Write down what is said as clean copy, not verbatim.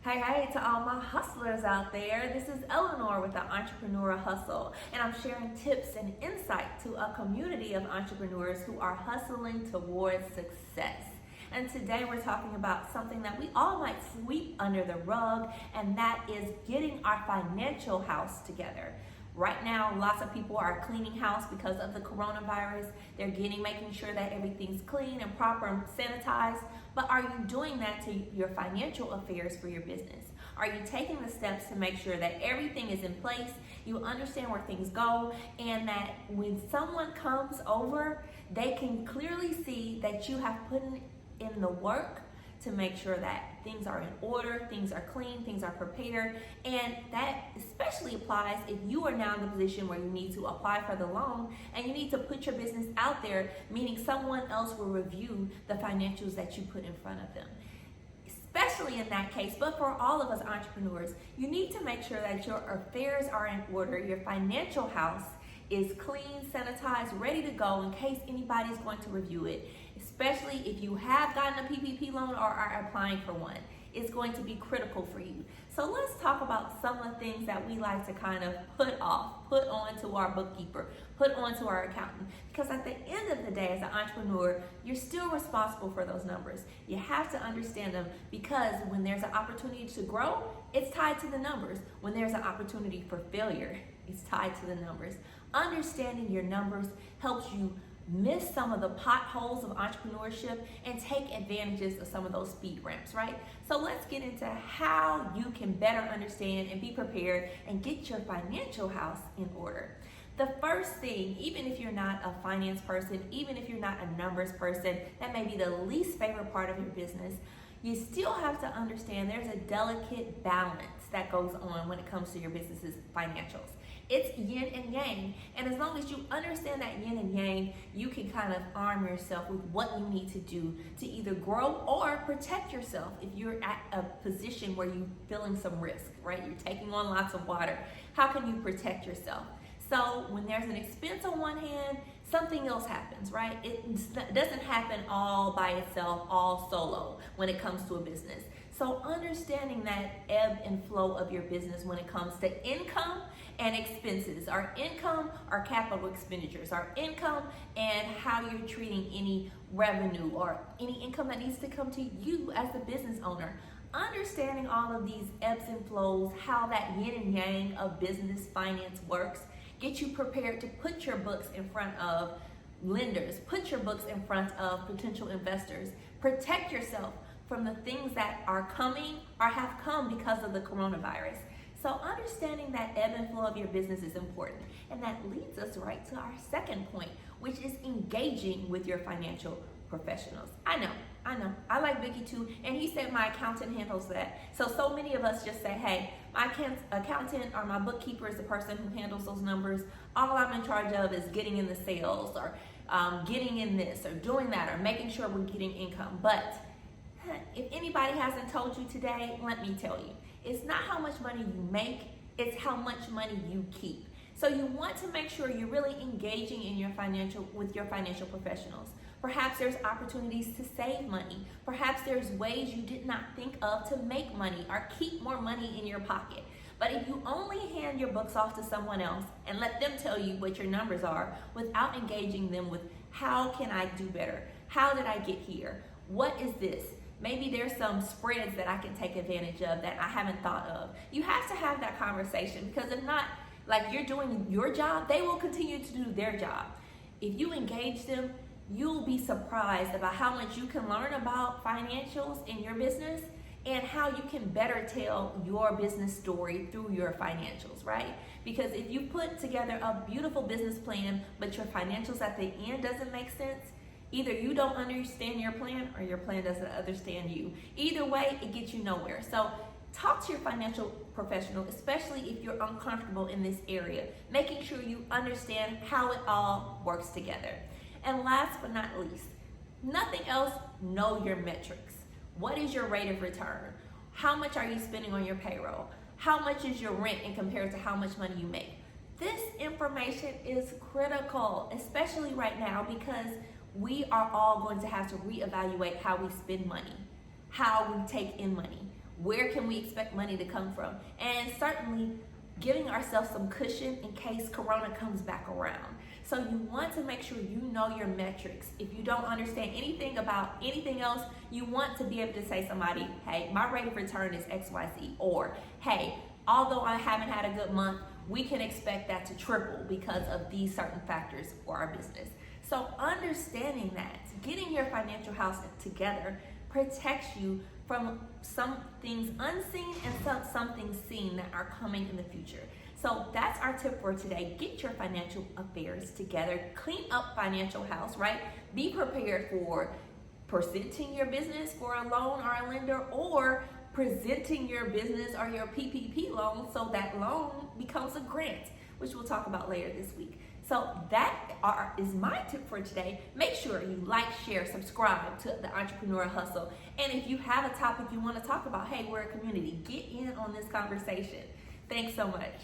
Hey, to all my hustlers out there. This is Eleanor with the Entrepreneur Hustle, and I'm sharing tips and insight to a community of entrepreneurs who are hustling towards success. And today we're talking about something that we all might sweep under the rug, and that is getting our financial house together. Right now, lots of people are cleaning house because of the coronavirus. They're making sure that everything's clean and proper and sanitized. But are you doing that to your financial affairs for your business? Are you taking the steps to make sure that everything is in place, you understand where things go, and that when someone comes over, they can clearly see that you have put in the work to make sure that things are in order, things are clean, things are prepared, and that especially applies if you are now in the position where you need to apply for the loan and you need to put your business out there, meaning someone else will review the financials that you put in front of them. Especially in that case, but for all of us entrepreneurs, you need to make sure that your affairs are in order, your financial house is clean, sanitized, ready to go in case anybody's going to review it, especially if you have gotten a PPP loan or are applying for one. It's going to be critical for you. So let's talk about some of the things that we like to kind of put on to our bookkeeper, put on to our accountant. Because at the end of the day, as an entrepreneur, you're still responsible for those numbers. You have to understand them because when there's an opportunity to grow, it's tied to the numbers. When there's an opportunity for failure, it's tied to the numbers. Understanding your numbers helps you miss some of the potholes of entrepreneurship and take advantages of some of those speed ramps, right? So let's get into how you can better understand and be prepared and get your financial house in order. The first thing, even if you're not a finance person, even if you're not a numbers person, that may be the least favorite part of your business, you still have to understand there's a delicate balance that goes on when it comes to your business's financials. It's yin and yang, and as long as you understand that yin and yang, you can kind of arm yourself with what you need to do to either grow or protect yourself if you're at a position where you're feeling some risk, right? You're taking on lots of water. How can you protect yourself? So when there's an expense on one hand, something else happens, right? It doesn't happen all by itself, all solo when it comes to a business. So understanding that ebb and flow of your business when it comes to income and expenses. Our income, our capital expenditures, our income and how you're treating any revenue or any income that needs to come to you as the business owner. Understanding all of these ebbs and flows, how that yin and yang of business finance works, get you prepared to put your books in front of lenders, put your books in front of potential investors, protect yourself from the things that are coming or have come because of the coronavirus. So understanding that ebb and flow of your business is important. And that leads us right to our second point, which is engaging with your financial professionals. I know. I like Vicky too, and he said my accountant handles that. So many of us just say, hey, my accountant or my bookkeeper is the person who handles those numbers. All I'm in charge of is getting in the sales or getting in this or doing that or making sure we're getting income. But if anybody hasn't told you today, let me tell you, it's not how much money you make, it's how much money you keep. So you want to make sure you're really engaging with your financial professionals. Perhaps there's opportunities to save money. Perhaps there's ways you did not think of to make money or keep more money in your pocket. But if you only hand your books off to someone else and let them tell you what your numbers are without engaging them with how can I do better? How did I get here? What is this? Maybe there's some spreads that I can take advantage of that I haven't thought of. You have to have that conversation because if not, like you're doing your job, they will continue to do their job. If you engage them, you'll be surprised about how much you can learn about financials in your business and how you can better tell your business story through your financials, right? Because if you put together a beautiful business plan, but your financials at the end doesn't make sense, either you don't understand your plan or your plan doesn't understand you. Either way, it gets you nowhere. So talk to your financial professional, especially if you're uncomfortable in this area, making sure you understand how it all works together. And last but not least, nothing else, know your metrics. What is your rate of return? How much are you spending on your payroll? How much is your rent in compared to how much money you make? This information is critical, especially right now because we are all going to have to reevaluate how we spend money, how we take in money. Where can we expect money to come from? And certainly giving ourselves some cushion in case Corona comes back around. So you want to make sure you know your metrics. If you don't understand anything about anything else, you want to be able to say to somebody, hey, my rate of return is XYZ, or hey, although I haven't had a good month, we can expect that to triple because of these certain factors for our business. So understanding that, getting your financial house together protects you from some things unseen and some things seen that are coming in the future. So that's our tip for today. Get your financial affairs together. Clean up financial house, right? Be prepared for presenting your business for a loan or a lender, or presenting your business or your PPP loan so that loan becomes a grant, which we'll talk about later this week. So that is my tip for today. Make sure you like, share, subscribe to the Entrepreneur Hustle. And if you have a topic you want to talk about, hey, we're a community. Get in on this conversation. Thanks so much.